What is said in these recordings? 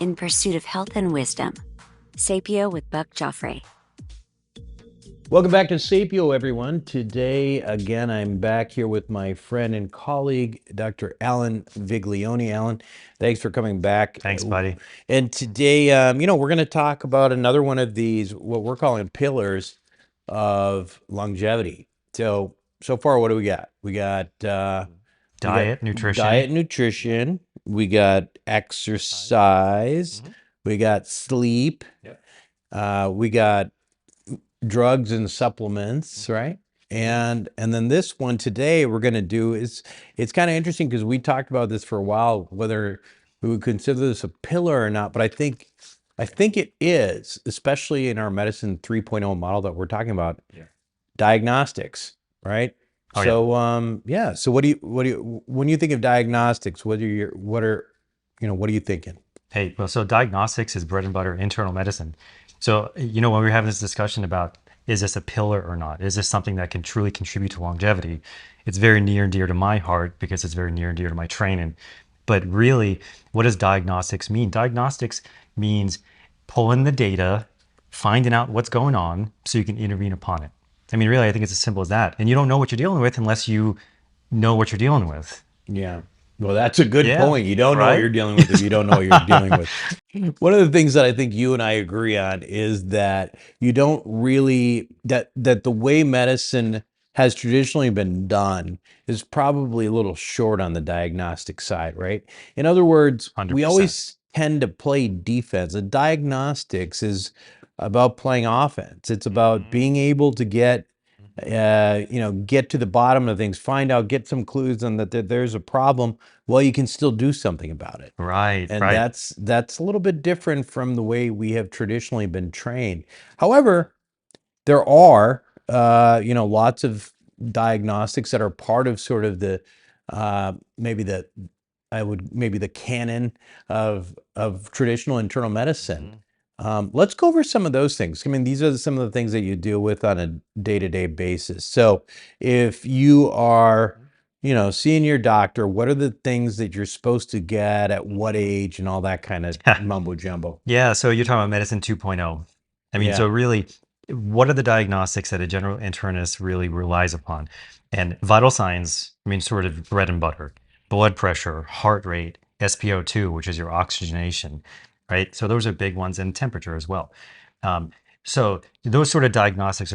in pursuit of health and wisdom. Sapio with Buck Joffrey. Welcome back to Sapio, everyone. Today, again, I'm back here with my friend and colleague, Dr. Alan Viglione. Alan, thanks for coming back. Thanks, buddy. And today, we're going to talk about another one of these, what we're calling pillars of longevity. So far, what do we got? We got Diet, nutrition. diet, nutrition. We got exercise. We got sleep. We got drugs and supplements, right? And then this one today we're going to do is, it's kind of interesting because we talked about this for a while, whether we would consider this a pillar or not, but I think it is, especially in our medicine 3.0 model that we're talking about. Diagnostics, right? Oh, So what do you when you think of diagnostics, what are you thinking? Hey, well, so diagnostics is bread and butter internal medicine. So, when we were having this discussion about, is this a pillar or not? Is this something that can truly contribute to longevity? It's very near and dear to my heart because it's very near and dear to my training. But really, what does diagnostics mean? Diagnostics means pulling the data, finding out what's going on so you can intervene upon it. I mean, really, I think it's as simple as that. And you don't know what you're dealing with unless you know what you're dealing with. Yeah. Well, that's a good point. You don't know what right? you're dealing with if you don't know what you're dealing with. One of the things that I think you and I agree on is that you don't really, that the way medicine has traditionally been done is probably a little short on the diagnostic side, right? In other words, we 100%. always tend to play defense. The diagnostics is about playing offense. It's about being able to get to the bottom of things, find out, get some clues on that there's a problem. Well, you can still do something about it. Right, And right. that's a little bit different from the way we have traditionally been trained. However, there are, lots of diagnostics that are part of sort of the, maybe the canon of traditional internal medicine. Let's go over some of those things. I mean, these are some of the things that you deal with on a day-to-day basis. So if you are, seeing your doctor, what are the things that you're supposed to get at what age and all that kind of mumbo jumbo? Yeah, so you're talking about medicine 2.0. I mean, Yeah. so really, what are the diagnostics that a general internist really relies upon? And vital signs, I mean, sort of bread and butter, blood pressure, heart rate, SpO2, which is your oxygenation, right? So those are big ones, and temperature as well. So those sort of diagnostics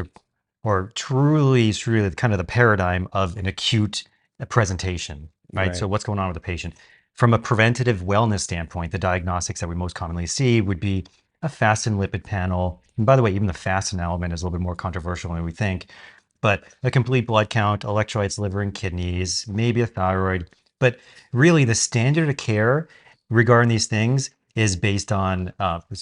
are truly kind of the paradigm of an acute presentation, right? So what's going on with the patient? From a preventative wellness standpoint, the diagnostics that we most commonly see would be a fasting lipid panel. And by the way, even the fasting element is a little bit more controversial than we think, but a complete blood count, electrolytes, liver and kidneys, maybe a thyroid. But really, the standard of care regarding these things is based on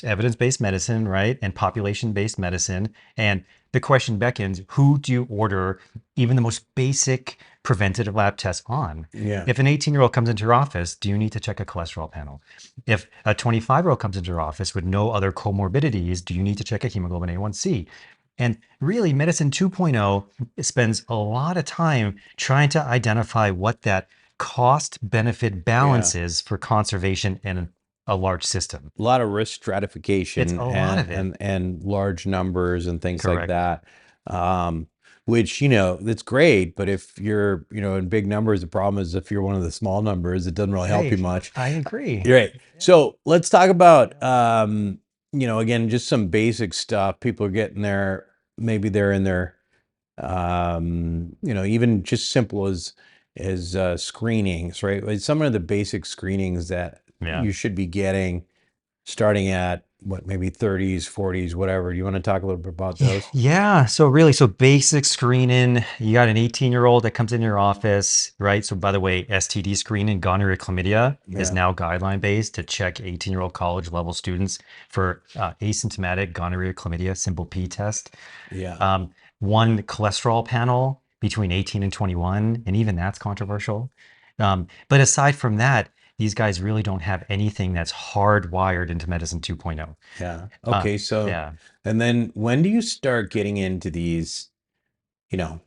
evidence-based medicine, right? And population-based medicine. And the question beckons, who do you order even the most basic preventative lab tests on? Yeah. If an 18-year-old comes into your office, do you need to check a cholesterol panel? If a 25-year-old comes into your office with no other comorbidities, do you need to check a hemoglobin A1C? And really, medicine 2.0 spends a lot of time trying to identify what that cost benefit balance is for conservation in a large system. A lot of risk stratification It's a lot of it. and large numbers and things like Correct. that. Which, that's great, but if you're, in big numbers, the problem is if you're one of the small numbers, it doesn't really help you Hey, much. I agree. You're right. So let's talk about, again, just some basic stuff. People are getting there. Maybe they're in their, even just simple as screenings, right? Like some of the basic screenings that Yeah. you should be getting starting at what, maybe 30s, 40s, whatever. Do you want to talk a little bit about those? Yeah. So really, so basic screening, you got an 18-year-old that comes in your office, right? So by the way, STD screening, gonorrhea, chlamydia is now guideline based to check 18-year-old college level students for asymptomatic gonorrhea, chlamydia, simple P test. Yeah. One cholesterol panel between 18 and 21, and even that's controversial. But aside from that, these guys really don't have anything that's hardwired into medicine 2.0. Yeah. Okay. So, Yeah. and then when do you start getting into these, you know,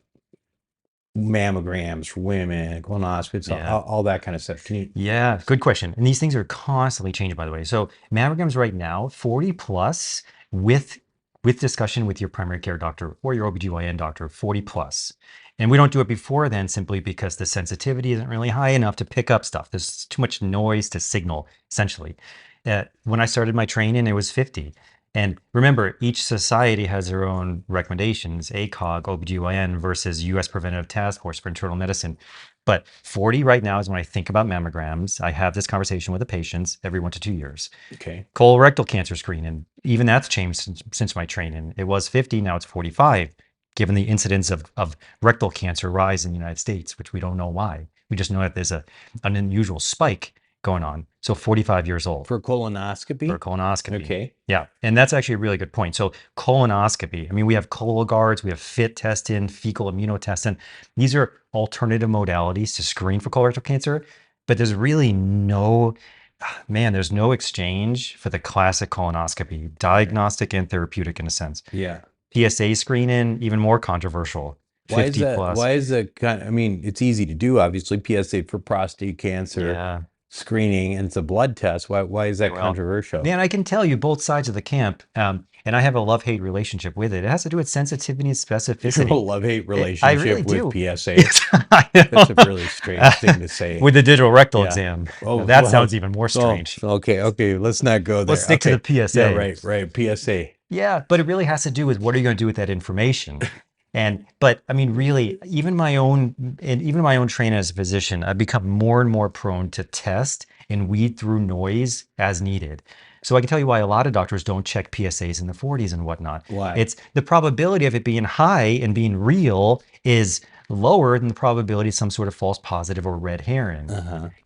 mammograms for women, colonoscopies, Yeah. all that kind of stuff. Can you? Yeah, good question. And these things are constantly changing, by the way. So mammograms right now, 40 plus with discussion with your primary care doctor or your OBGYN doctor, 40 plus. And we don't do it before then simply because the sensitivity isn't really high enough to pick up stuff. There's too much noise to signal, essentially. When I started my training, it was 50. And remember, each society has their own recommendations, ACOG, OBGYN versus US Preventive Task Force for Internal Medicine. But 40 right now is when I think about mammograms. I have this conversation with the patients every 1 to 2 years. Okay. Colorectal cancer screening, even that's changed since my training. It was 50, now it's 45, given the incidence of rectal cancer rise in the United States, which we don't know why. We just know that there's an unusual spike going on. So 45 years old. For colonoscopy? For colonoscopy. Okay. Yeah. And that's actually a really good point. So colonoscopy, I mean, we have Cologuards, we have FIT testing, fecal immunotesting. These are alternative modalities to screen for colorectal cancer, but there's really there's no exchange for the classic colonoscopy, diagnostic and therapeutic in a sense. Yeah. PSA screening, even more controversial. Why is 50 that? plus. Why is that I mean, it's easy to do, obviously, PSA for prostate cancer. Yeah. Screening, and it's a blood test. Why is that controversial? Man, I can tell you both sides of the camp, and I have a love-hate relationship with it. It has to do with sensitivity and specificity. You have a love-hate relationship really with do. PSA. That's a really strange thing to say. With the digital rectal exam. Oh, that sounds even more strange. Okay, let's not go there. Let's stick to the PSA. Yeah, right, PSA. Yeah, but it really has to do with what are you going to do with that information? But I mean, really, even my own training as a physician, I've become more and more prone to test and weed through noise as needed. So I can tell you why a lot of doctors don't check PSAs in the 40s and whatnot. Why? It's the probability of it being high and being real is lower than the probability of some sort of false positive or red herring.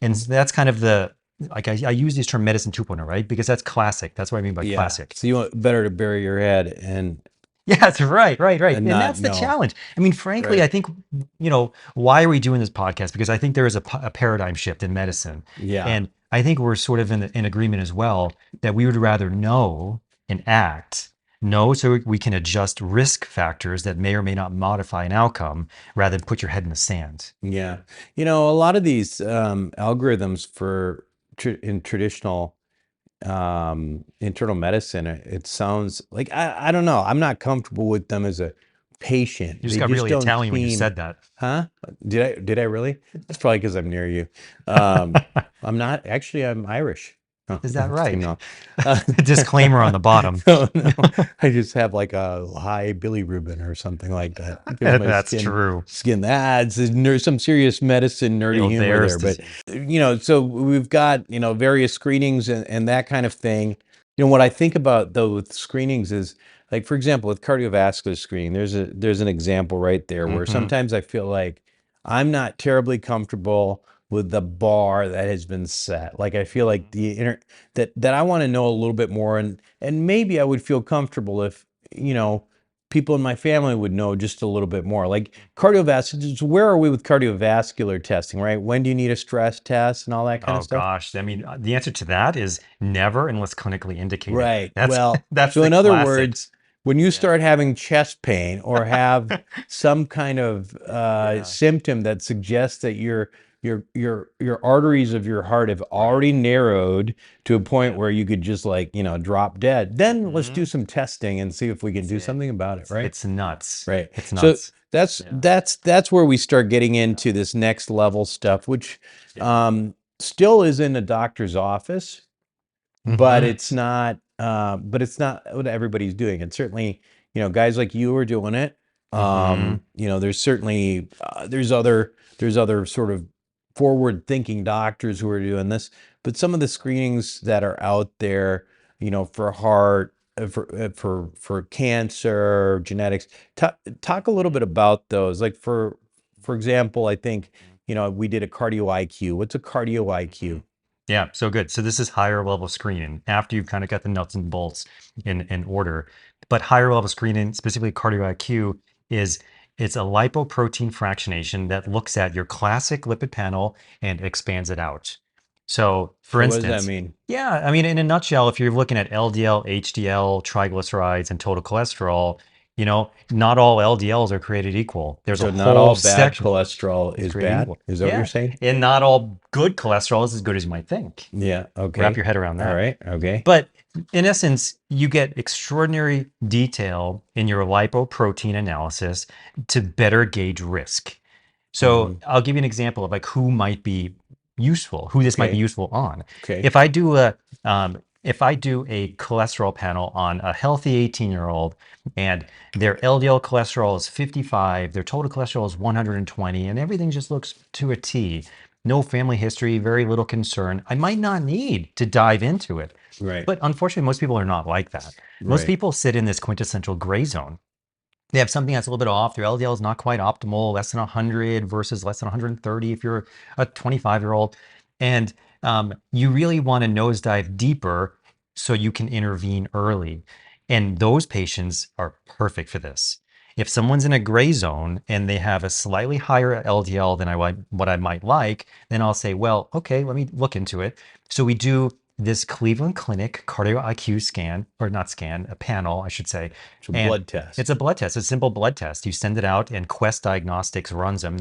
And that's kind of I use this term medicine 2.0, right? Because that's classic. That's what I mean by classic. So you want better to bury your head and. Yeah, that's right. And that's the challenge. I mean, frankly, I think, why are we doing this podcast? Because I think there is a paradigm shift in medicine. Yeah. And I think we're sort of in agreement as well that we would rather know and know so we can adjust risk factors that may or may not modify an outcome rather than put your head in the sand. Yeah. A lot of these algorithms in traditional internal medicine, it sounds like I don't know, I'm not comfortable with them as a patient. You just got really Italian when you said that. Huh? Did I really? That's probably because I'm near you. I'm not actually. I'm Irish. Oh, is that right? No. Disclaimer on the bottom. No. I just have like a high bilirubin or something like that. That's true. There's some serious medicine nerdy humor there, but so we've got various screenings and that kind of thing. What I think about though with screenings is, like, for example, with cardiovascular screening, there's an example right there where sometimes I feel like I'm not terribly comfortable with the bar that has been set. Like I feel like that I want to know a little bit more, and maybe I would feel comfortable if people in my family would know just a little bit more. Like cardiovascular, where are we with cardiovascular testing, right? When do you need a stress test and all that kind of stuff? Oh gosh, I mean, the answer to that is never unless clinically indicated. Right. That's so in other words, when you start having chest pain or have some kind of symptom that suggests that your arteries of your heart have already narrowed to a point where you could just drop dead, then let's do some testing and see if we can do something about it, right? It's nuts. Right. It's nuts. So that's where we start getting into this next level stuff, which still is in a doctor's office, but it's not what everybody's doing. And certainly, guys like you are doing it. There's certainly there's other sort of forward-thinking doctors who are doing this, but some of the screenings that are out there, for heart, for cancer, genetics, talk a little bit about those. Like for example, I think we did a cardio IQ. What's a cardio IQ? Yeah, so good. So this is higher level screening after you've kind of got the nuts and bolts in order. But higher level screening, specifically cardio IQ, it's a lipoprotein fractionation that looks at your classic lipid panel and expands it out. So for instance, what does that mean? Yeah, I mean, in a nutshell, if you're looking at LDL, HDL, triglycerides, and total cholesterol, You know, not all LDLs are created equal. There's So a not whole all bad section cholesterol is is created bad. equal. Is that what you're Yeah, saying? and not all good cholesterol is as good as you might think. Yeah. Wrap Okay. your head around All that. right. Okay. But in essence, you get extraordinary detail in your lipoprotein analysis to better gauge risk. So Mhm. I'll give you an example of like who might be useful, who this might be Okay. useful on. Okay. If I do a cholesterol panel on a healthy 18-year-old and their LDL cholesterol is 55, their total cholesterol is 120, and everything just looks to a T, no family history, very little concern, I might not need to dive into it. Right. But unfortunately, most people are not like that. Most Right. people sit in this quintessential gray zone. They have something that's a little bit off. Their LDL is not quite optimal, less than 100 versus less than 130 if you're a 25-year-old. And you really want to nosedive deeper so you can intervene early. And those patients are perfect for this. If someone's in a gray zone and they have a slightly higher LDL than what I might like, then I'll say, well, okay, let me look into it. So we do this Cleveland Clinic cardio IQ scan, or not scan, a panel, I should say. It's a And blood test. it's a blood test, a simple blood test. You send it out and Quest Diagnostics runs them.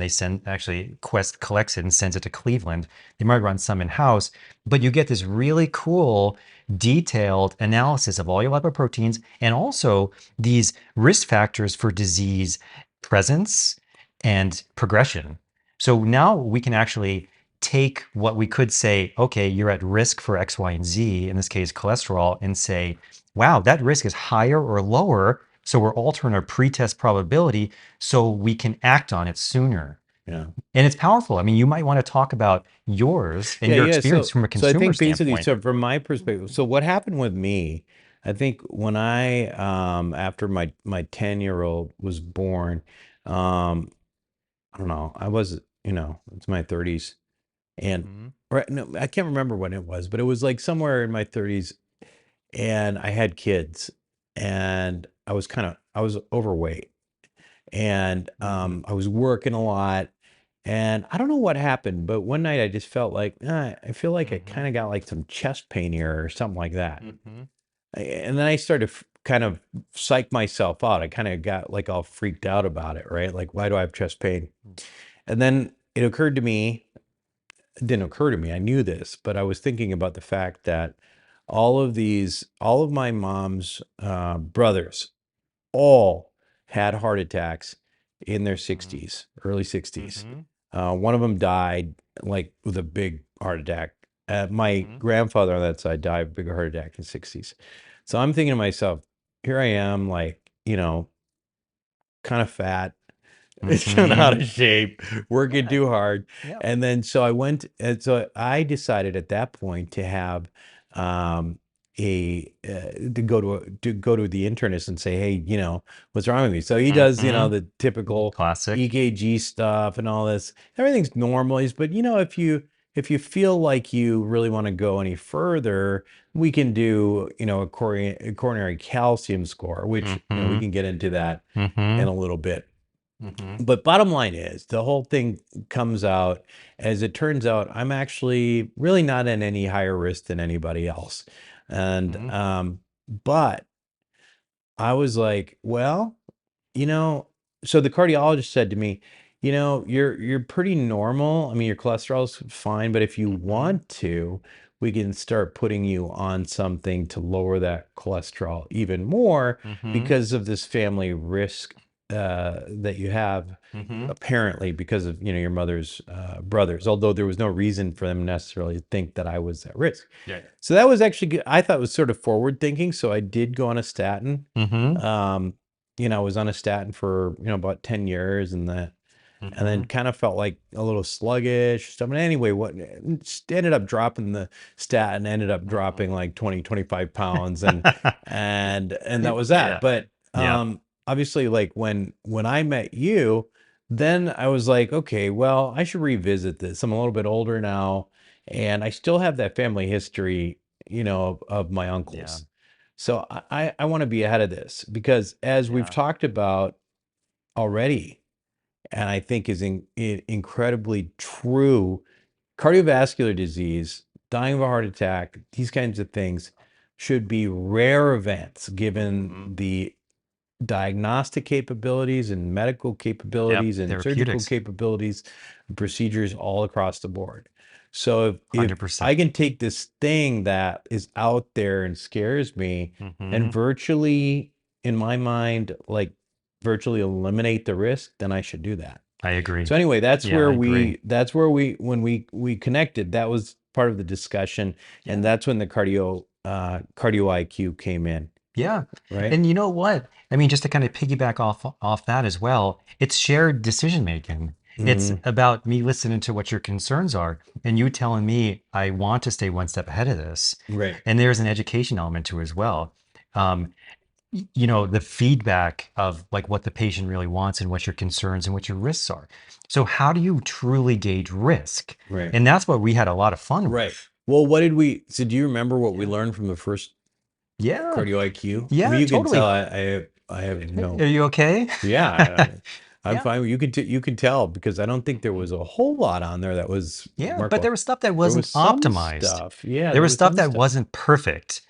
Quest collects it and sends it to Cleveland. They might run some in-house, but you get this really cool, detailed analysis of all your lipoproteins and also these risk factors for disease presence and progression. So now we can actually take what we could say, okay, you're at risk for X, Y, and Z, in this case, cholesterol, and say, wow, that risk is higher or lower. So we're altering our pretest probability so we can act on it sooner. Yeah. And it's powerful. I mean, you might want to talk about yours and your experience from a So I consumer think basically, standpoint. so from my perspective, so what happened with me, I think when I after my 10-year-old was born, I don't know, I was, it's my 30s, and Mhm. right, no, I can't remember when it was, but it was like somewhere in my 30s, and I had kids, and I was overweight, and Mhm. I was working a lot, and I don't know what happened, but one night I just felt like, I feel like I kind Mhm. of got like some chest pain here or something like that. Mhm. And then I started kind of psych myself out. I kind of got like all freaked out about it, right? Like, why do I have chest pain? And then it didn't occur to me. I knew this, but I was thinking about the fact that all of my mom's brothers all had heart attacks in their 60s, early 60s. Mhm. One of them died like with a big heart attack. My Mhm. grandfather on that side died of a big heart attack in the 60s. So I'm thinking to myself, here I am, like, kind of fat, kind of out Mhm. of shape, working Yeah. too hard. Yeah. And then so I decided at that point to have um to go to the internist and say, hey, what's wrong with me? So he does, Mhm. the typical Classic. EKG stuff and all this. Everything's normal. But if you feel like you really want to go any further, we can do, a coronary calcium score, which, we Mhm. can get into that in Mhm. a little bit. Mhm. But bottom line is, the whole thing comes out, as it turns out, I'm actually really not at any higher risk than anybody else. And Mhm. but I was like, well, you know, so the cardiologist said to me, you're pretty normal. I mean, your cholesterol's fine, but if you Mhm. want to, we can start putting you on something to lower that cholesterol even more Mhm. because of this family risk that you have, Mhm. apparently because of, your mother's brothers, although there was no reason for them necessarily to think that I was at risk. Yeah. So that was actually good. I thought it was sort of forward thinking. So I did go on a statin. Mhm. Um, I was on a statin for, about 10 years, and then Mhm. kind of felt like a little sluggish stuff. But anyway, what ended up dropping the statin, ended up dropping Mhm. like 20-25 pounds, and that was that. Yeah. But Yeah. obviously, like when I met you, then I was like, okay, well, I should revisit this. I'm a little bit older now, and I still have that family history, of my Yeah. uncles. So I want to be ahead of this, because as we've Yeah. talked about already, and I think is incredibly true, cardiovascular disease, dying of a heart attack, these kinds of things should be rare events given Mhm. the diagnostic capabilities and medical capabilities and surgical therapeutics, capabilities, procedures all across the board. So if 100%. I can take this thing that is out there and scares me and Hmm. virtually, in my mind, like virtually eliminate the risk, then I should do that. I agree. So anyway, Yeah, I agree. when we connected, that was part of the discussion, and Yeah. that's when the cardio IQ came in, Yeah. right? And you know what? I mean, just to kind of piggyback off that as well, it's shared decision making. It's Hmm. about me listening to what your concerns are and you telling me I want to stay one step ahead of this. Right. And there's an education element to it as well. Um, you know, the feedback of like what the patient really wants and what your concerns and what your risks are. So how do you truly gauge risk? Right. And that's what we had a lot of fun Right. with. Well, so do you remember what we Yeah. learned from the first Yeah. cardio IQ? I mean, Yeah, you can tell totally. I have no, Are you okay? yeah, I'm Yeah. fine. You can tell because I don't think there was a whole lot on there that was Yeah, but there remarkable. was stuff that There wasn't was some optimized. stuff. Yeah, There there was was stuff some that stuff. wasn't perfect.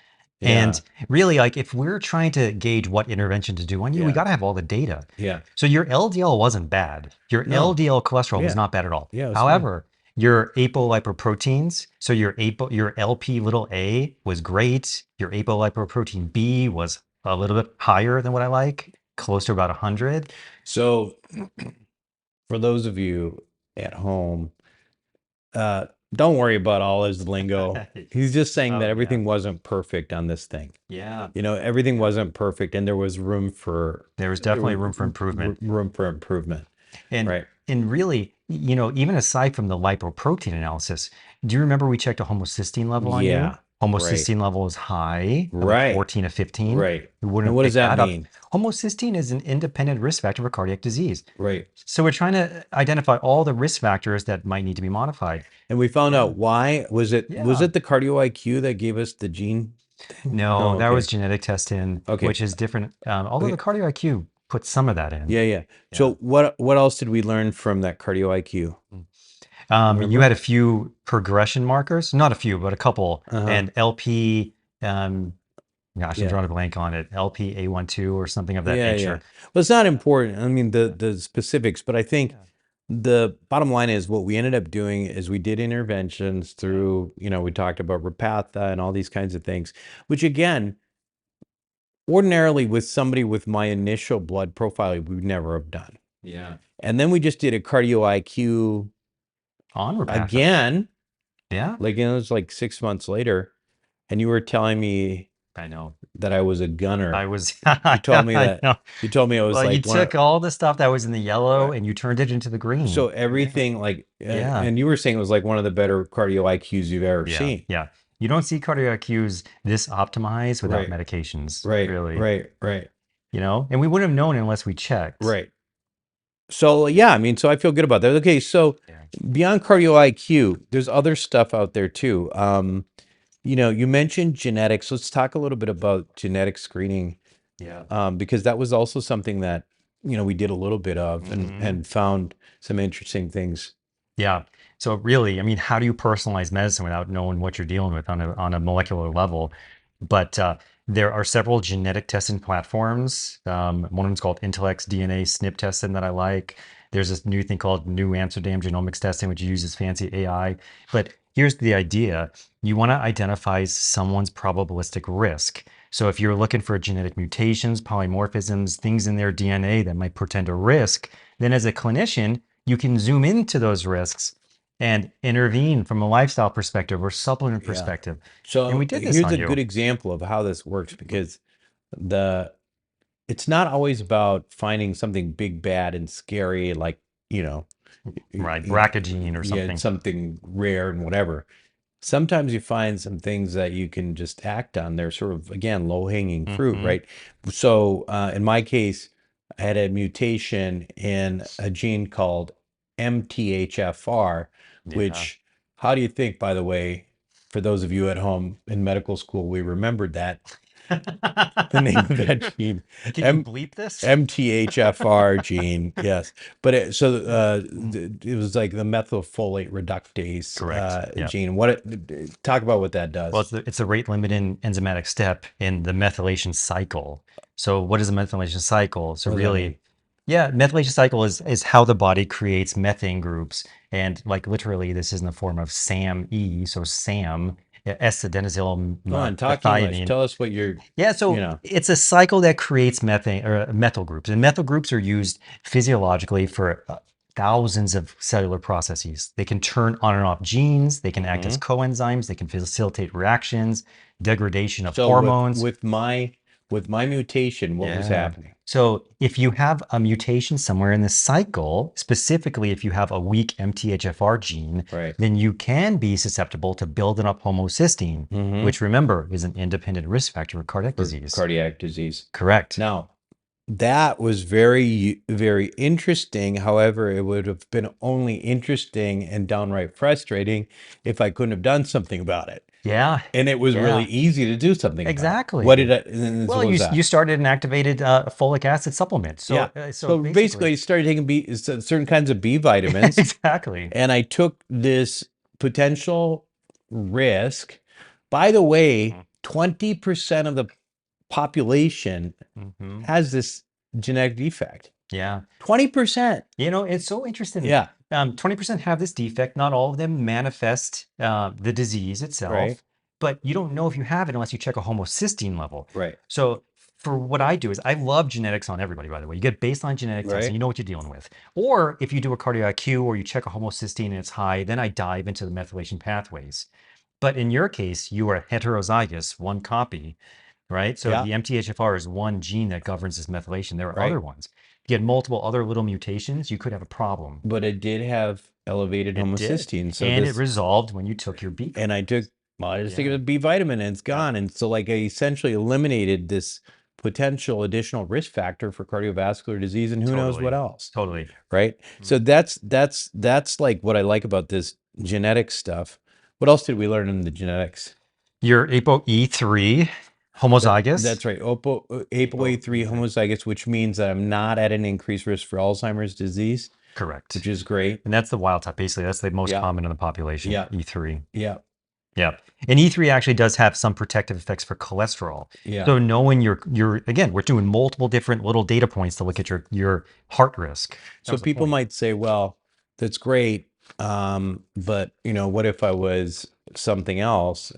And Yeah. really, like, if we're trying to gauge what intervention to do on you, we Yeah. got to have all the data. Yeah. So your LDL wasn't bad. Your No. LDL cholesterol was Yeah. not bad at all. Yeah, it was fine. However, your apolipoproteins, so your LP little a was great. Your apolipoprotein B was a little bit higher than what I like, close to about 100. So for those of you at home, don't worry about all his lingo. He's just saying that Oh, yeah. everything wasn't perfect on this thing. Yeah. You know, everything wasn't perfect, and there was There was definitely room for improvement. room for improvement. And Right. and really, you know, even aside from the lipoprotein analysis, do you remember we checked a homocysteine level on you? Yeah. Right. Homocysteine level is high, about Right. 14 to 15. Right. We And wouldn't what pick does that that up. mean? Homocysteine is an independent risk factor for cardiac disease. Right. So we're trying to identify all the risk factors that might need to be modified. And we found Yeah. out why. Was it Yeah. the cardio IQ that gave us the gene thing? No, Oh, that was okay. genetic testing, Okay. which is different. Although Okay. the cardio IQ puts some of that in. Yeah, yeah. Yeah. So what else did we learn from that cardio IQ? You Remember? had a few progression markers, not a few, but a couple, Uh-huh. and LP, gosh, I'm Yeah. drawing a blank on it, LP A12 or something of that Yeah, yeah. nature. Well, it's not important. I mean, the specifics, but I think Yeah. the bottom line is what we ended up doing is we did interventions through, we talked about Repatha and all these kinds of things, which again, ordinarily with somebody with my initial blood profile, we would never have done. Yeah. And then we just did a cardio IQ On Repatha. again, Yeah. like it was like 6 months later, and you were telling me I know. that I was a gunner. I was. You told me I that. know. You told me I was Well, you like one of, took all the stuff that was in the yellow Right. and you turned it into the green. so everything like, Yeah. and you were saying it was like one of the better cardio IQs you've ever Yeah. seen. Yeah. You don't see cardio IQs this optimized without Right. medications. Right. Really. Right. You know, and we wouldn't have known unless we checked. Right. So yeah, I mean, so I feel good about that. Okay, so Yeah. beyond cardio IQ, there's other stuff out there too. You mentioned genetics. Let's talk a little bit about genetic screening, Yeah. because that was also something that we did a little bit of Mhm. and found some interesting things. Yeah. So really, I mean, how do you personalize medicine without knowing what you're dealing with on a molecular level? But there are several genetic testing platforms. One of them's called Intellect's DNA SNP testing that I like. There's this new thing called New Amsterdam Genomics testing, which uses fancy AI. But here's the idea. You want to identify someone's probabilistic risk. So if you're looking for genetic mutations, polymorphisms, things in their DNA that might portend a risk, then as a clinician, you can zoom into those risks and intervene from a lifestyle perspective or supplement Yeah. perspective. So And we did this here's on a you. good example of how this works, because it's not always about finding something big, bad, and scary, like, Right, BRCA gene or yeah, something. something rare and whatever. Sometimes you find some things that you can just act on. They're sort of, again, low-hanging fruit, Mhm. right? So in my case, I had a mutation in a gene called MTHFR, Yeah. which, how do you think, by the way, for those of you at home in medical school, we remembered that? the name of that gene. Can you bleep this? MTHFR gene, yes. But it was like the methylfolate reductase Correct. Yeah. gene. Talk about what that does. Well, it's a rate limiting enzymatic step in the methylation cycle. So what is a methylation cycle? So What does that mean? really, yeah, methylation cycle is how the body creates methane groups. And like literally, this is in the form of SAM-E. So SAM, S-adenosine Go on, talk English. methionine. Tell us what you're, Yeah, so it's a cycle that creates methane or methyl groups, and methyl groups are used physiologically for thousands of cellular processes. They can turn on and off genes. They can act as coenzymes. They can facilitate reactions, degradation of hormones. With my mutation, what was happening? So if you have a mutation somewhere in the cycle, specifically if you have a weak MTHFR gene, then you can be susceptible to building up homocysteine, which remember is an independent risk factor for cardiac disease. Cardiac disease. Correct. Now, that was very, very interesting. However, it would have been only interesting and downright frustrating if I couldn't have done something about it. Yeah. And it was really easy to do something exactly. about it. What did I, well, you started an activated folic acid supplement. So, so basically, I started taking certain kinds of B vitamins. Exactly. And I took this potential risk. By the way, 20% of the population has this genetic defect. Yeah. 20%. You know, it's so interesting. Yeah. 20% have this defect. Not all of them manifest the disease itself, but you don't know if you have it unless you check a homocysteine level. Right. So for what I do is I love genetics on everybody, by the way. You get baseline genetic tests and you know what you're dealing with. Or if you do a cardio IQ or you check a homocysteine and it's high, then I dive into the methylation pathways. But in your case, you are heterozygous, one copy, right? So the MTHFR is one gene that governs this methylation. There are other ones. If you had multiple other little mutations, you could have a problem. But it did have elevated homocysteine. So and it resolved when you took your B. And I just took a B vitamin and it's gone. And so like I essentially eliminated this potential additional risk factor for cardiovascular disease and who knows what else. Totally. Right. So that's like what I like about this genetic stuff. What else did we learn in the genetics? Your APOE3 homozygous. That's right. APOE3 homozygous, which means that I'm not at an increased risk for Alzheimer's disease. Correct. Which is great. And that's the wild type. Basically, that's the most common in the population. E3. Yeah. Yeah. And E3 actually does have some protective effects for cholesterol. Yeah. So knowing you're again, we're doing multiple different little data points to look at your heart risk. So people might say, well, that's great. But you know, what if I was something else?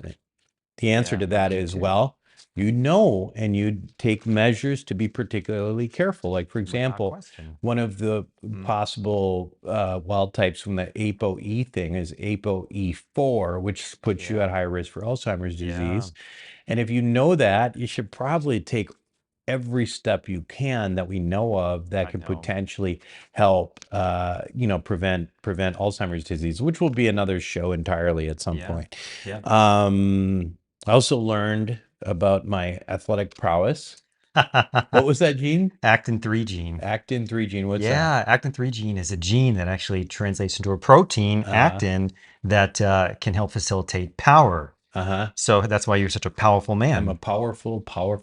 The answer to that is, well, you know, and you'd take measures to be particularly careful. Like, for example, one of the possible wild types from the APOE thing is APOE4, which puts you at high risk for Alzheimer's disease. And if you know that, you should probably take every step you can that we know of that could potentially help, prevent Alzheimer's disease, which will be another show entirely at some point. Yeah. I also learned about my athletic prowess. What was that gene? ACTN3 gene. ACTN3 gene. What's that? ACTN3 gene is a gene that actually translates into a protein, actin, that can help facilitate power. So that's why you're such a powerful man. I'm a powerful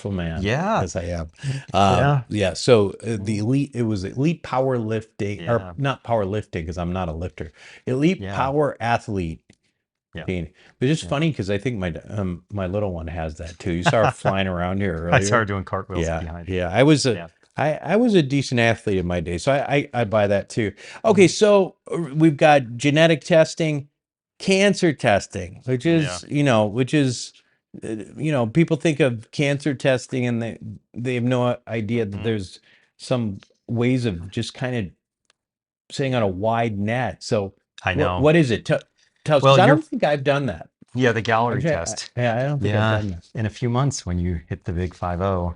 man. Yeah. Yes, I am. So it was elite powerlifting, or not powerlifting because I'm not a lifter. Elite power athlete. Gene. But it's just funny because I think my little one has that too. You saw her flying around here earlier. I saw her doing cartwheels behind. Yeah. I was a decent athlete in my day, so I buy that too. Okay, so we've got genetic testing, cancer testing, which is people think of cancer testing and they have no idea that there's some ways of just kind of saying on a wide net. So I know. what is it? Well, I don't think I've done that. Yeah, the Galleri test. I don't think I've done that. In a few months when you hit the big 5-0.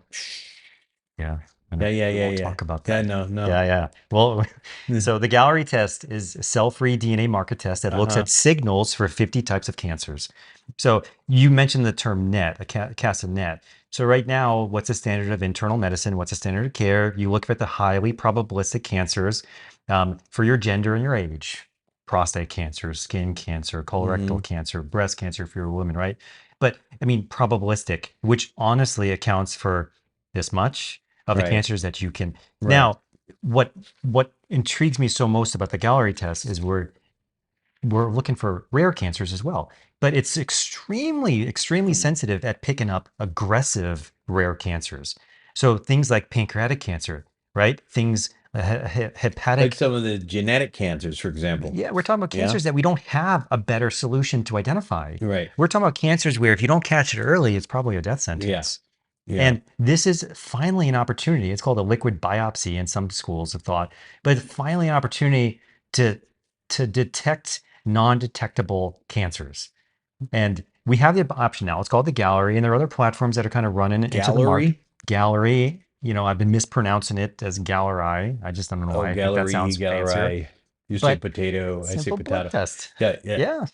Yeah. We'll talk about that. No. Yeah. Well, so the Galleri test is a cell-free DNA marker test that looks at signals for 50 types of cancers. So you mentioned the term net, cast of net. So right now, what's the standard of internal medicine? What's the standard of care? You look at the highly probabilistic cancers for your gender and your age. Prostate cancer, skin cancer, colorectal cancer, breast cancer if you're a woman, right? But I mean, probabilistic, which honestly accounts for this much of the Right. cancers that you can. Right. Now, what intrigues me so most about the Galleri test is we're looking for rare cancers as well, but it's extremely sensitive at picking up aggressive rare cancers. So things like pancreatic cancer, right? Things Like hepatic. some of the genetic cancers, for example. Yeah, we're talking about Yeah. cancers that we don't have a better solution to identify. Right. We're talking about cancers where if you don't catch it early, it's probably a death sentence. Yeah. And this is finally an opportunity. It's called a liquid biopsy in some schools of thought, but it's finally an opportunity to detect non-detectable cancers. And we have the option now. It's called the Gallery, and there are other platforms that are kind of running into the market. Gallery. You know, I've been mispronouncing it as Galleri. I just don't know why. I think that sounds fancier. Galleri. You say potato, I say Simple blood potato. test.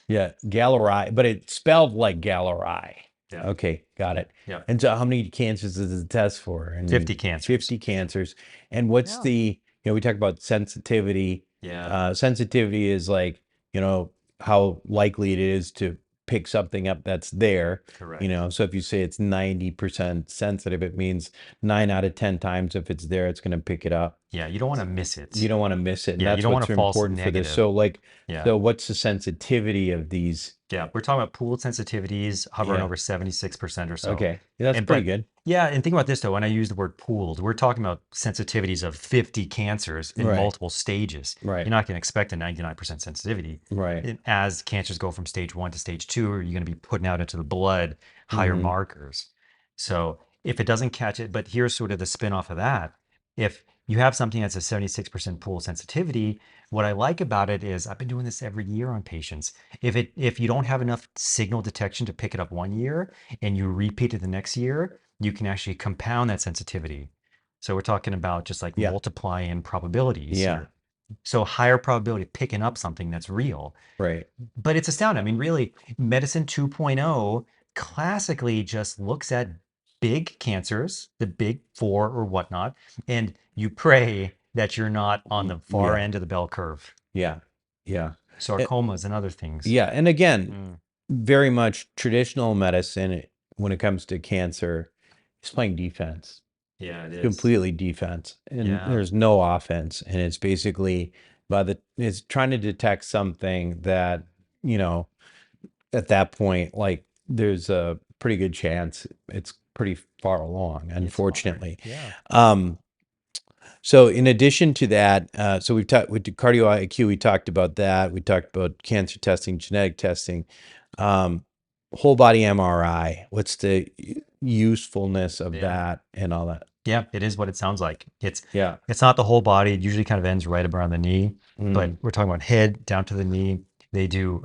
Yeah. Galleri, but it's spelled like Galleri. Yeah. Okay, got it. Yeah. And so how many cancers is the test for? And 50 cancers. 50 cancers. And what's the, we talk about sensitivity. Yeah. Sensitivity is like, how likely it is to pick something up that's there. Correct. So if you say it's 90% sensitive, it means 9 out of 10 times if it's there, it's going to pick it up. Yeah, you don't want to miss it. You don't want to miss it. And Yeah, that's you don't want what's a false important for this. negative. So so what's the sensitivity of these? Yeah, we're talking about pooled sensitivities hovering over 76% or so. Okay. Yeah, that's pretty good. Yeah, and think about this though, when I use the word pooled, we're talking about sensitivities of 50 cancers in multiple stages. Right. You're not going to expect a 99% sensitivity. Right. And as cancers go from stage 1 to stage 2, you're going to be putting out into the blood higher markers. So if it doesn't catch it, but here's sort of the spin off of that. If you have something that's a 76% pool sensitivity, what I like about it is I've been doing this every year on patients. If you don't have enough signal detection to pick it up one year and you repeat it the next year, you can actually compound that sensitivity. So we're talking about just like multiplying probabilities. Yeah. So higher probability of picking up something that's real. Right. But it's astounding. I mean, really, medicine 2.0 classically just looks at big cancers, the big four or whatnot, and you pray that you're not on the far end of the bell curve. Yeah. Sarcomas and other things. Yeah. And again, very much traditional medicine when it comes to cancer is playing defense. Yeah, it is. Completely defense. And there's no offense. And it's basically it's trying to detect something that, at that point, like there's a pretty good chance it's pretty far along, unfortunately. So in addition to that, so we've talked with the cardio IQ, we talked about that. We talked about cancer testing, genetic testing, whole body MRI. What's the usefulness of that and all that? Yeah, it is what it sounds like. It's not the whole body. It usually kind of ends right around the knee, but we're talking about head down to the knee. They do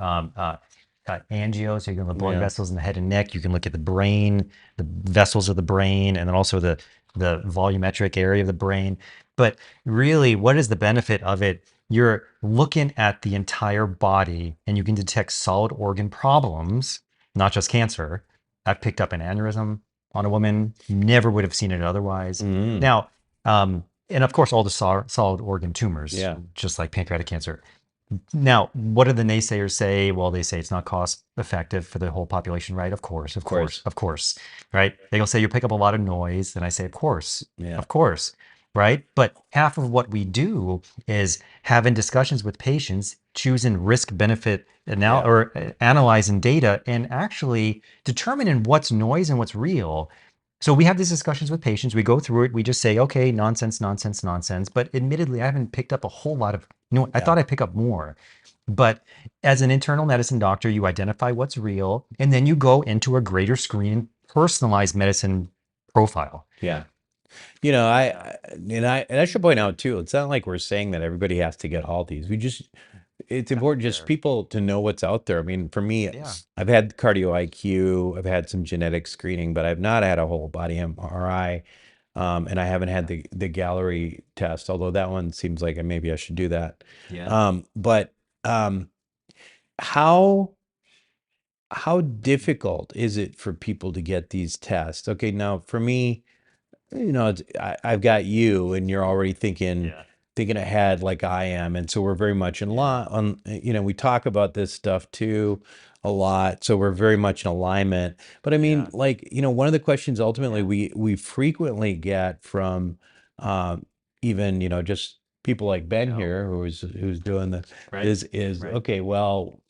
angio, so you can look at the blood vessels in the head and neck. You can look at the brain, the vessels of the brain, and then also the volumetric area of the brain. But really, what is the benefit of it? You're looking at the entire body and you can detect solid organ problems, not just cancer. I've picked up an aneurysm on a woman, never would have seen it otherwise. Now, and of course, all the solid organ tumors, just like pancreatic cancer. Now, what do the naysayers say? Well, they say it's not cost effective for the whole population, right? Of course, right? They'll say you pick up a lot of noise, and I say, of course, right? But half of what we do is having discussions with patients, choosing risk-benefit or analyzing data, and actually determining what's noise and what's real. So we have these discussions with patients. We go through it. We just say, okay, nonsense. But admittedly, I haven't picked up a whole lot of. I thought I'd pick up more. But as an internal medicine doctor, you identify what's real, and then you go into a greater screen, personalized medicine profile. Yeah. I should point out too, it's not like we're saying that everybody has to get all these. It's important just people to know what's out there. I mean, for me, I've had cardio IQ, I've had some genetic screening, but I've not had a whole body MRI. And I haven't had the Galleri test, although that one seems like maybe I should do that. But how difficult is it for people to get these tests? Okay, now for me, I've got you, and you're already thinking ahead like I am, and so we're very much in line. We talk about this stuff too. a lot. So we're very much in alignment. But I mean, Yeah. like, one of the questions ultimately we frequently get from even, just people like Ben here who's doing this Right. is okay, well,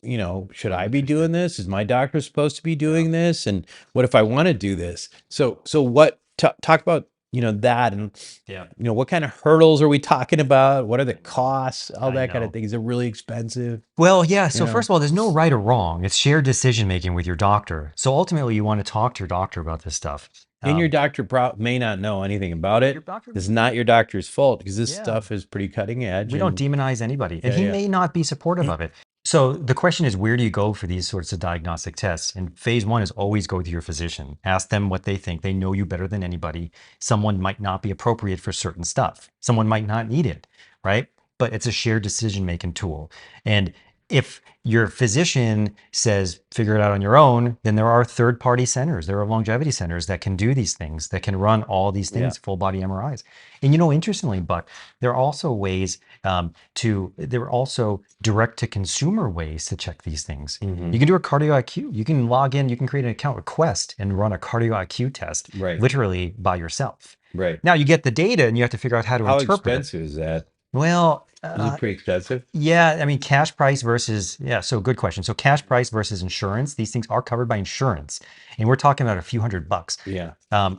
should I be Interesting. doing this? Is my doctor supposed to be doing this? And what if I want to do this? So what talk about, that and Yeah. what kind of hurdles are we talking about? What are the costs? All I that kind of know. thing. Is it really expensive? Well, yeah. You So know? first of all, there's no right or wrong. It's shared decision making with your doctor. So ultimately, you want to talk to your doctor about this stuff. And your doctor may not know anything about Your it. doctor, It's not your doctor's fault because this yeah. stuff is pretty cutting edge. We don't And demonize anybody, and yeah, he yeah. may not be supportive of it. So the question is, where do you go for these sorts of diagnostic tests? And phase one is always go to your physician. Ask them what they think. They know you better than anybody. Someone might not be appropriate for certain stuff. Someone might not need it, right? But it's a shared decision-making tool. And if your physician says, figure it out on your own, then there are third-party centers. There are longevity centers that can do these things, that can run all these things, full body MRIs. And interestingly, Buck, there are also ways there are also direct to consumer ways to check these things. Mhm. You can do a cardio IQ. You can log in, you can create an account with Quest and run a cardio IQ test Right. literally by yourself. Right. Now you get the data and you have to figure out how to How interpret it. expensive is that? Well, Is it pretty expensive? yeah, I mean, cash price versus, so good question. So cash price versus insurance, these things are covered by insurance. And we're talking about a few $100. Yeah.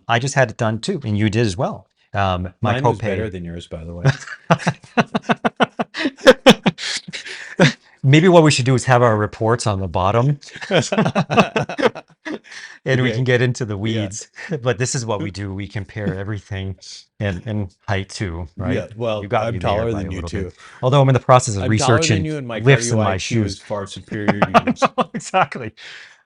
I just had it done too, and you did as well. My Mine was copay. better than yours, by the way. Maybe what we should do is have our reports on the bottom and we can get into the weeds. But this is what we do. We compare everything and height too, right? Yeah. Well, You got I'm me there taller by than a you little too. bit. Although I'm in the process of I'm taller than researching you, and my lifts in cardio my IQ shoes. is far superior to yours. Exactly.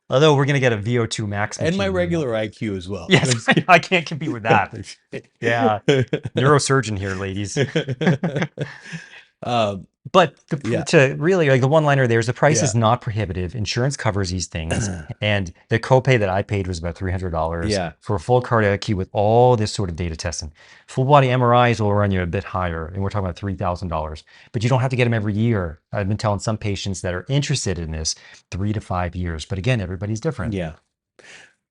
Although we're going to get a VO2 max And my machine. regular IQ as well. Yes, I can't compete with that. Yeah. Neurosurgeon here, ladies. But Yeah. to really, like, the one liner there is the price is Yeah. not prohibitive. Insurance covers these things. And the copay that I paid was about $300 Yeah. for a full cardiac IQ with all this sort of data testing. Full body MRIs will run you a bit higher, and we're talking about $3,000. But you don't have to get them every year. I've been telling some patients that are interested in this 3 to 5 years. But again, everybody's different. Yeah.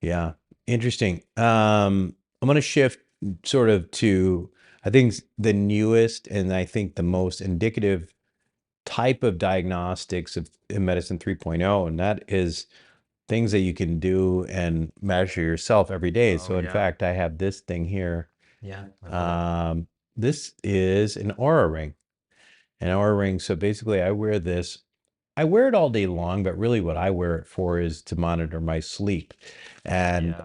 Yeah. Interesting. I'm going to shift sort of to, I think, the newest and I think the most indicative type of diagnostics in medicine 3.0, and that is things that you can do and measure yourself every day. So in fact, I have this thing here. Yeah. This is an Aura ring. An Aura ring. So basically I wear this. I wear it all day long, but really what I wear it for is to monitor my sleep. And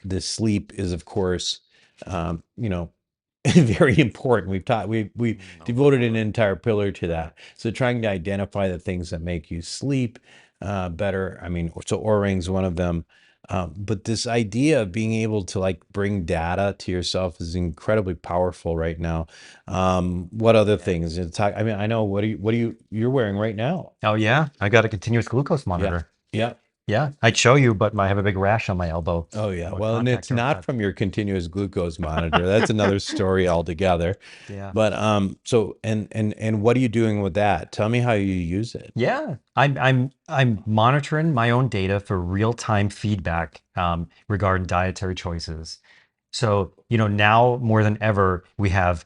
the sleep is, of course, very important. We've devoted an entire pillar to that. So trying to identify the things that make you sleep better. I mean, so Oura Ring's one of them. But this idea of being able to like bring data to yourself is incredibly powerful right now. What other things? I mean, I know you're wearing right now? Oh, yeah. I got a continuous glucose monitor. Yeah. Yeah, I'd show you, but I have a big rash on my elbow. Oh yeah. What Well, and contact it's not haircut. from your continuous glucose monitor. That's another story altogether. Yeah. But so and what are you doing with that? Tell me how you use it. Yeah, I'm monitoring my own data for real-time feedback regarding dietary choices. So, now more than ever, we have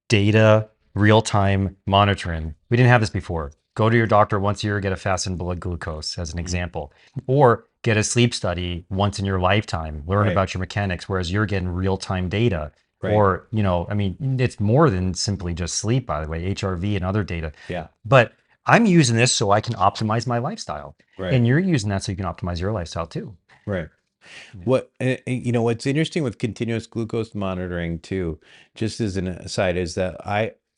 data real-time monitoring. We didn't have this before. Go to your doctor once a year, get a fasting blood glucose as an example, or get a sleep study once in your lifetime, learn Right. about your mechanics, whereas you're getting real-time data. Right. Or, I mean, it's more than simply just sleep, by the way, HRV and other data. Yeah. But I'm using this so I can optimize my lifestyle. Right. And you're using that so you can optimize your lifestyle too. Right. What's interesting with continuous glucose monitoring too, just as an aside, is that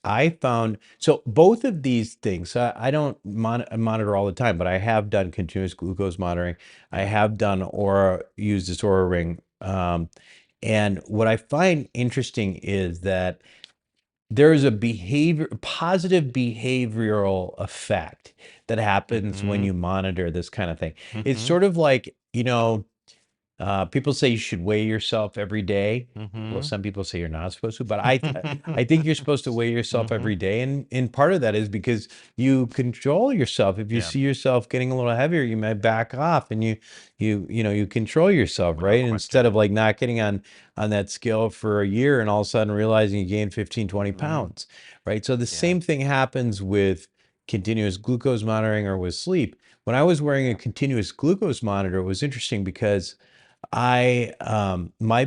I found, so both of these things, I don't monitor all the time, but I have done continuous glucose monitoring. I have done used this Aura ring. And what I find interesting is that there is a positive behavioral effect that happens when you monitor this kind of thing. It's sort of like, People say you should weigh yourself every day. Well, some people say you're not supposed to, but I think you're supposed to weigh yourself every day, and part of that is because you control yourself. If you Yeah, see yourself getting a little heavier, you might back off, and you control yourself, without right? Instead of question. like not getting on that scale for a year and all of a sudden realizing you gained 15, 20 Mhm. pounds, right? So the Yeah. same thing happens with continuous glucose monitoring or with sleep. When I was wearing a continuous glucose monitor, it was interesting because my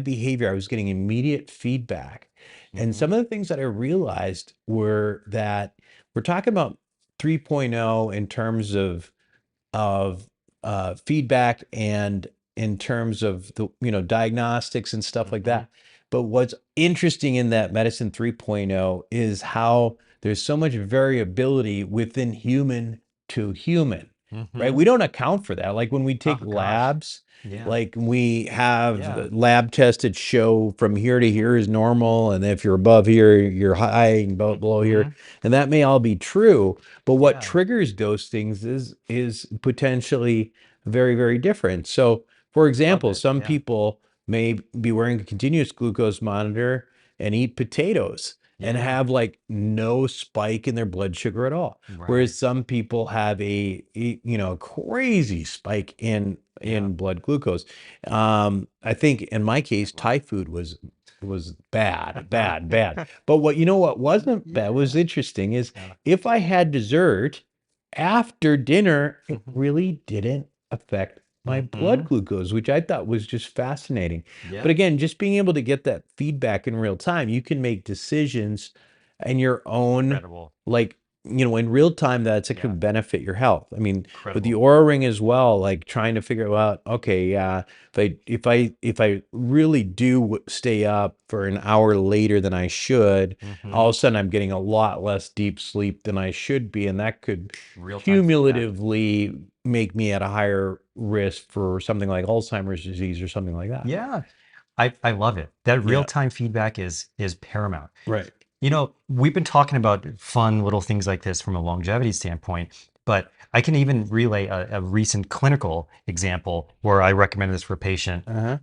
behavior, I was getting immediate feedback. And Mhm. some of the things that I realized were that we're talking about 3.0 in terms of feedback and in terms of the diagnostics and stuff like Mhm. that. But what's interesting in that medicine 3.0 is how there's so much variability within human to human, right? Mhm. We don't account for that. Like when we take Oh gosh. labs, Yeah. like we have Yeah. lab tested show from here to here is normal, and if you're above here you're high, and below here, Mhm. and that may all be true, but what Yeah. triggers those things is potentially very, very different. So, for Love example, it. some Yeah. people may be wearing a continuous glucose monitor and eat potatoes and Yeah. have like no spike in their blood sugar at all. Right. Whereas some people have crazy spike Yeah. in blood glucose. I think in my case, Thai food was bad, bad, bad. But what wasn't bad was Yeah. interesting is Yeah. if I had dessert after dinner, it Mhm. really didn't affect my blood Mhm. glucose, which I thought was just fascinating. But Yep. again, just being able to get that feedback in real time, you can make decisions in your own, Incredible. like, in real time that's going to Yeah. benefit your health. I mean, with the Incredible. Aura Ring as well, like trying to figure out, okay, yeah, if I really do stay up for an hour later than I should, all of Mhm. a sudden I'm getting a lot less deep sleep than I should be, and that could Real-time feedback. cumulatively make me at a higher risk for something like Alzheimer's disease or something like that. Yeah. I love it. That Yeah. real-time feedback is paramount. Right. We've been talking about fun little things like this from a longevity standpoint, but I can even relay a recent clinical example where I recommended this for a patient. Uh-huh.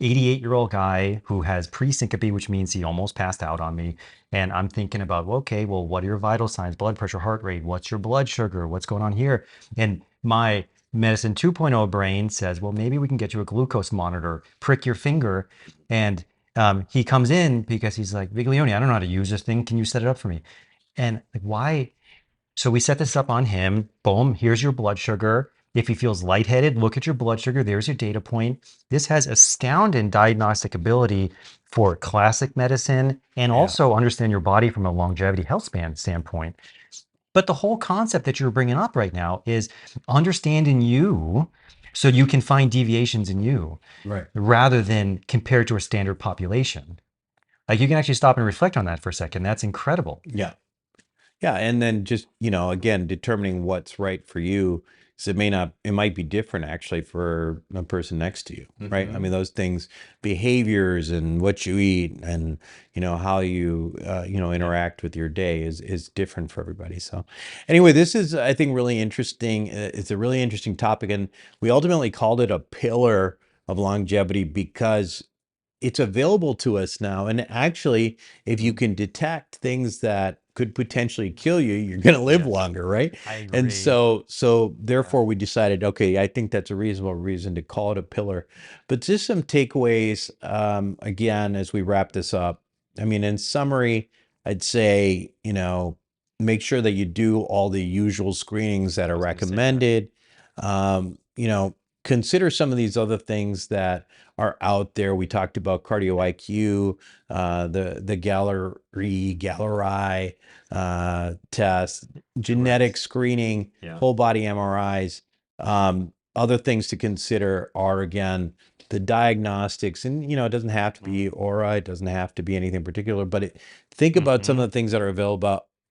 88-year-old guy who has pre-syncope, which means he almost passed out on me. And I'm thinking about, well, okay, well, what are your vital signs, blood pressure, heart rate? What's your blood sugar? What's going on here? And my medicine 2.0 brain says, well, maybe we can get you a glucose monitor, prick your finger, and he comes in because he's like, Viglione, I don't know how to use this thing. Can you set it up for me? And like, why? So we set this up on him. Boom, here's your blood sugar. If he feels lightheaded, look at your blood sugar. There's your data point. This has astounding diagnostic ability for classic medicine and Yeah. also understand your body from a longevity health span standpoint. But the whole concept that you're bringing up right now is understanding you so you can find deviations in you Right. rather than compared to a standard population. Like you can actually stop and reflect on that for a second. That's incredible. Yeah. Yeah, and then just, again, determining what's right for you, because it might be different actually for a person next to you, right? I Hmm. mean, those things, behaviors and what you eat and, how you, Yeah. interact with your day is different for everybody. So anyway, this is, I think, really interesting. It's a really interesting topic, and we ultimately called it a pillar of longevity because it's available to us now. And actually, if you can detect things that could potentially kill you, you're going to live Yes, longer, right? I And agree. so Yeah. therefore we decided, okay, I think that's a reasonable reason to call it a pillar. But just some takeaways, again, as we wrap this up. I mean, in summary, I'd say, make sure that you do all the usual screenings that I are was going to say that. recommended. Consider some of these other things that are out there. We talked about cardio IQ, the Galleri test, genetic Correct. screening, Yeah. whole body MRIs. Other things to consider are, again, the diagnostics, and it doesn't have to be Mhm. aura, it doesn't have to be anything particular, but think about some Mhm. of the things that are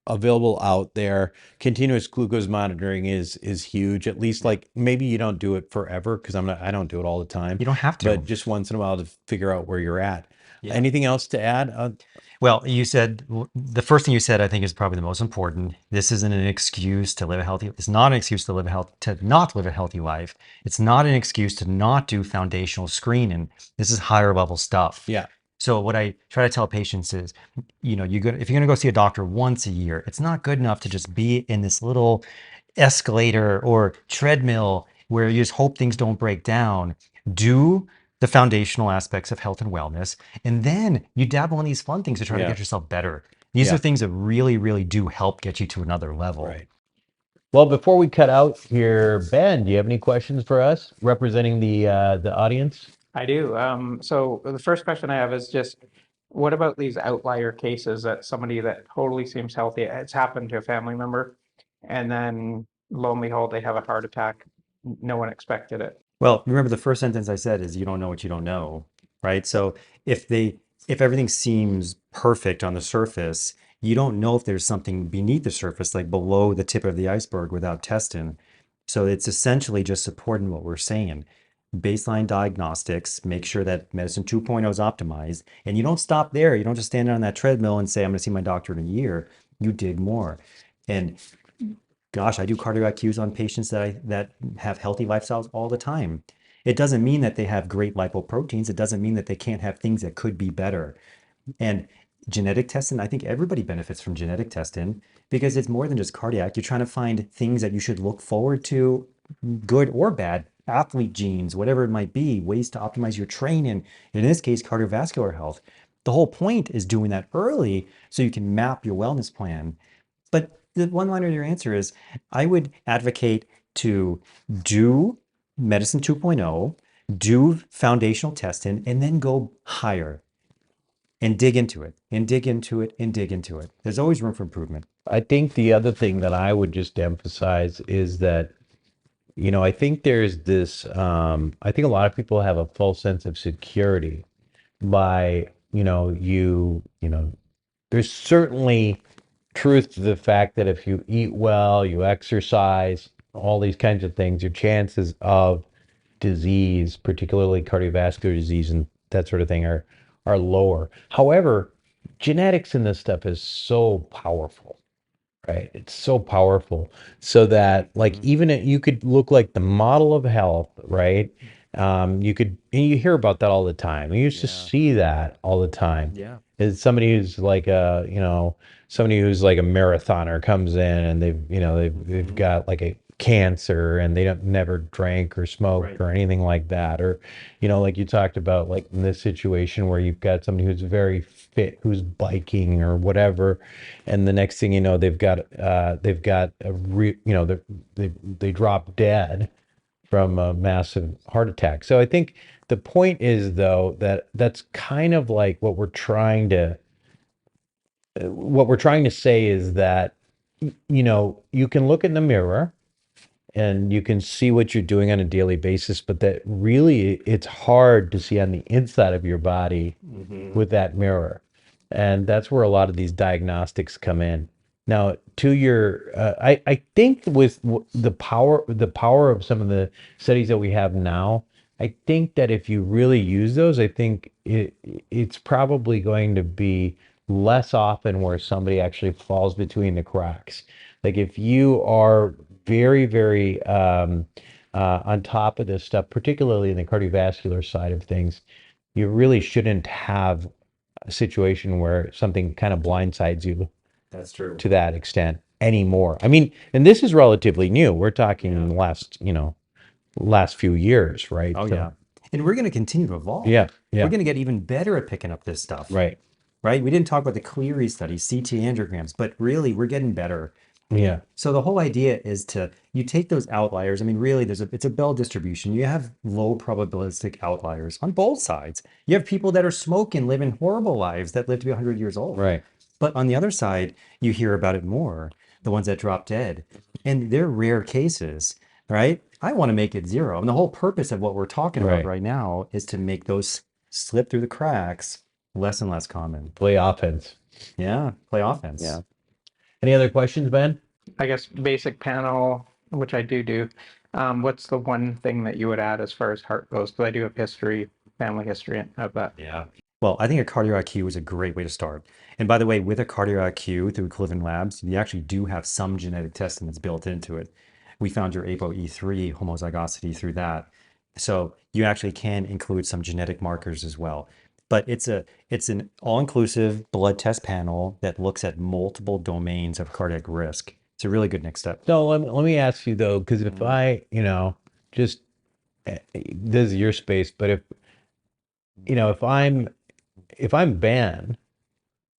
available out there. Continuous glucose monitoring is huge. At least like maybe you don't do it forever because I don't do it all the time, You don't have to. but just once in a while to figure out where you're at. Yeah. Anything else to add? Well, you said the first thing you said, I think, is probably the most important. This isn't an excuse to live a healthy. It's not an excuse to not live a healthy life. It's not an excuse to not do foundational screening. This is higher level stuff. Yeah. So what I try to tell patients is, if you're going to go see a doctor once a year, it's not good enough to just be in this little escalator or treadmill where you just hope things don't break down. Do the foundational aspects of health and wellness, and then you dabble in these fun things to try to get yourself better. These are things that really, really do help get you to another level. Right. Well, before we cut out here, Ben, do you have any questions for us representing the audience? I do. So the first question I have is just, what about these outlier cases that somebody that totally seems healthy, it's happened to a family member, and then lo and behold, they have a heart attack. No one expected it. Well, remember the first sentence I said is you don't know what you don't know, right? So if everything seems perfect on the surface, you don't know if there's something beneath the surface, like below the tip of the iceberg without testing. So it's essentially just supporting what we're saying. Baseline diagnostics, make sure that medicine 2.0 is optimized. And you don't stop there. You don't just stand on that treadmill and say, I'm going to see my doctor in a year. You dig more. And gosh, I do cardiac cues on patients that have healthy lifestyles all the time. It doesn't mean that they have great lipoproteins. It doesn't mean that they can't have things that could be better. And genetic testing, I think everybody benefits from genetic testing because it's more than just cardiac. You're trying to find things that you should look forward to, good or bad, athlete genes, whatever it might be, ways to optimize your training. In this case, cardiovascular health. The whole point is doing that early so you can map your wellness plan. But the one line of your answer is, I would advocate to do medicine 2.0, do foundational testing, and then go higher and dig into it and dig into it and dig into it. There's always room for improvement. I think the other thing that I would just emphasize is that, I think there's this, I think a lot of people have a false sense of security by, there's certainly truth to the fact that if you eat well, you exercise, all these kinds of things, your chances of disease, particularly cardiovascular disease and that sort of thing, are lower. However, genetics in this stuff is so powerful, right? It's so powerful, so that like even you could look like the model of health, right? And you hear about that all the time. You used to see that all the time. Yeah. Is somebody who's like somebody who's like a marathoner comes in and they've got like a cancer and they don't never drank or smoked or anything like that, or like you talked about, like in this situation where you've got somebody who's very fit, who's biking or whatever, and the next thing you know they drop dead from a massive heart attack. So I think the point is, though, that's kind of like what we're trying to say is that, you can look in the mirror and you can see what you're doing on a daily basis, but that really it's hard to see on the inside of your body with that mirror. And that's where a lot of these diagnostics come in. Now, to your, I think with the power of some of the studies that we have now, I think that if you really use those, I think it's probably going to be less often where somebody actually falls between the cracks. Like if you are very, very on top of this stuff, particularly in the cardiovascular side of things, you really shouldn't have a situation where something kind of blindsides you. That's true. To that extent anymore. I mean, and this is relatively new. We're talking last few years, right? Oh, yeah. And we're going to continue to evolve. Yeah. We're going to get even better at picking up this stuff. Right. Right? We didn't talk about the Cleery study, CT angiograms, but really we're getting better. Yeah. So the whole idea is you take those outliers. I mean, really, it's a Bell distribution. You have low probabilistic outliers on both sides. You have people that are smoking, living horrible lives that live to be 100 years old. Right. But on the other side, you hear about it more, the ones that drop dead. And they're rare cases, right? I want to make it zero. And the whole purpose of what we're talking about right now is to make those slip through the cracks less and less common. Play offense. Yeah, play offense. Yeah. Any other questions, Ben? I guess basic panel, which I do. What's the one thing that you would add as far as heart goes? Because I do have history, family history of that. Yeah. Well, I think a cardio IQ is a great way to start. And by the way, with a cardio IQ through Cleveland Labs, you actually do have some genetic testing that's built into it. We found your APOE3 homozygosity through that. So you actually can include some genetic markers as well. But it's an all-inclusive blood test panel that looks at multiple domains of cardiac risk. It's a really good next step. So let me ask you though, because if I, just this is your space, but if I'm Ben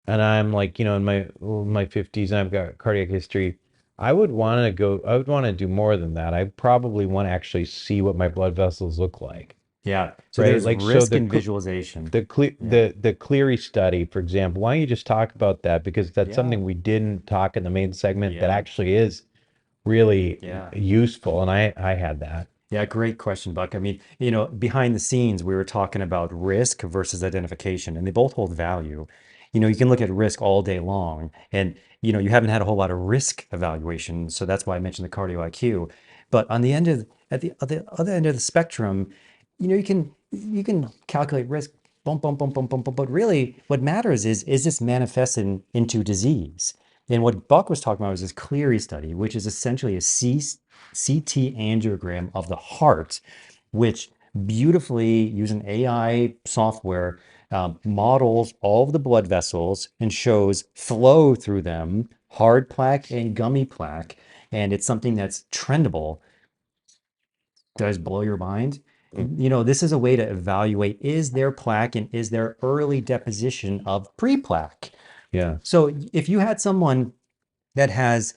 and I'm like, in my 50s and I've got cardiac history, I would want to do more than that. I probably want to actually see what my blood vessels look like. Yeah. So Right? there's Like, so risk the and cl- visualization. The Cleery study, for example, why don't you just talk about that? Because that's Yeah. something we didn't talk in the main segment that Yeah. actually is really Yeah. useful. And I had that. Yeah, great question, Buck. I mean, behind the scenes, we were talking about risk versus identification, and they both hold value. You can look at risk all day long, and you haven't had a whole lot of risk evaluation, so that's why I mentioned the cardio IQ. But on the end of at the other end of the spectrum, you can calculate risk, bump, bump, bump, bump, bump, bump. But really, what matters is this manifesting into disease? And what Buck was talking about was this Cleery study, which is essentially a CT angiogram of the heart, which beautifully using AI software models all of the blood vessels and shows flow through them, hard plaque and gummy plaque. And it's something that's trendable. Does blow your mind? This is a way to evaluate, is there plaque and is there early deposition of pre-plaque? Yeah. So if you had someone that has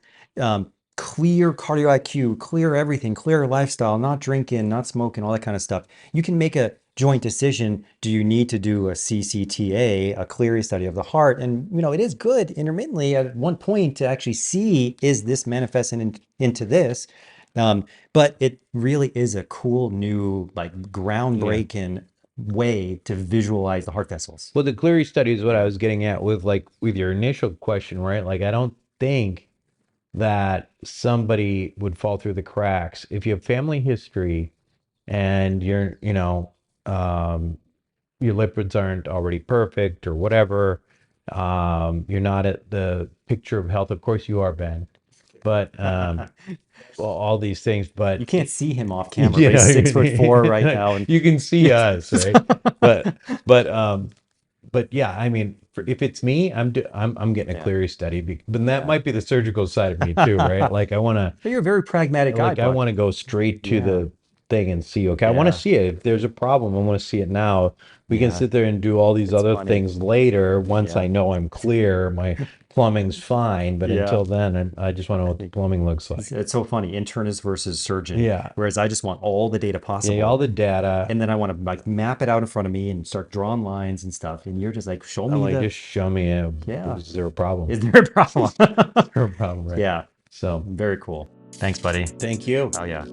clear cardio IQ, clear everything, clear lifestyle, not drinking, not smoking, all that kind of stuff, you can make a joint decision. Do you need to do a CCTA, a Cleery study of the heart? And it is good intermittently at one point to actually see, is this manifesting into this? But it really is a cool new, like, groundbreaking way to visualize the heart vessels. Well, the Cleery study is what I was getting at with your initial question, right? Like, I don't think that somebody would fall through the cracks if you have family history and your lipids aren't already perfect or whatever. You're not at the picture of health. Of course you are, Ben, but well, all these things, but You can't see him off camera, but he's 6'4" right now. And you can see us, right? But yeah, I mean, if it's me, I'm getting a Cleery study, but that might be the surgical side of me too, right? Like I want to. But you're a very pragmatic guy. Like I Buck. want to go straight to the thing and see. Okay, I want to Yeah. see it. If there's a problem, I want to see it now. We can Yeah. sit there and do all these other funny. things later once Yeah. I know I'm clear. My plumbing's fine, but Yeah. until then, I just want to know what the plumbing looks like. It's so funny, internist versus surgeon. Yeah. Whereas I just want all the data possible. Yeah, all the data. And then I want to like map it out in front of me and start drawing lines and stuff. And you're just like, show me Like, just show me. Yeah. Is there a problem? Is there a problem? Is there a problem? Right. Yeah. So Very cool. Thanks, buddy. thank you. Oh yeah.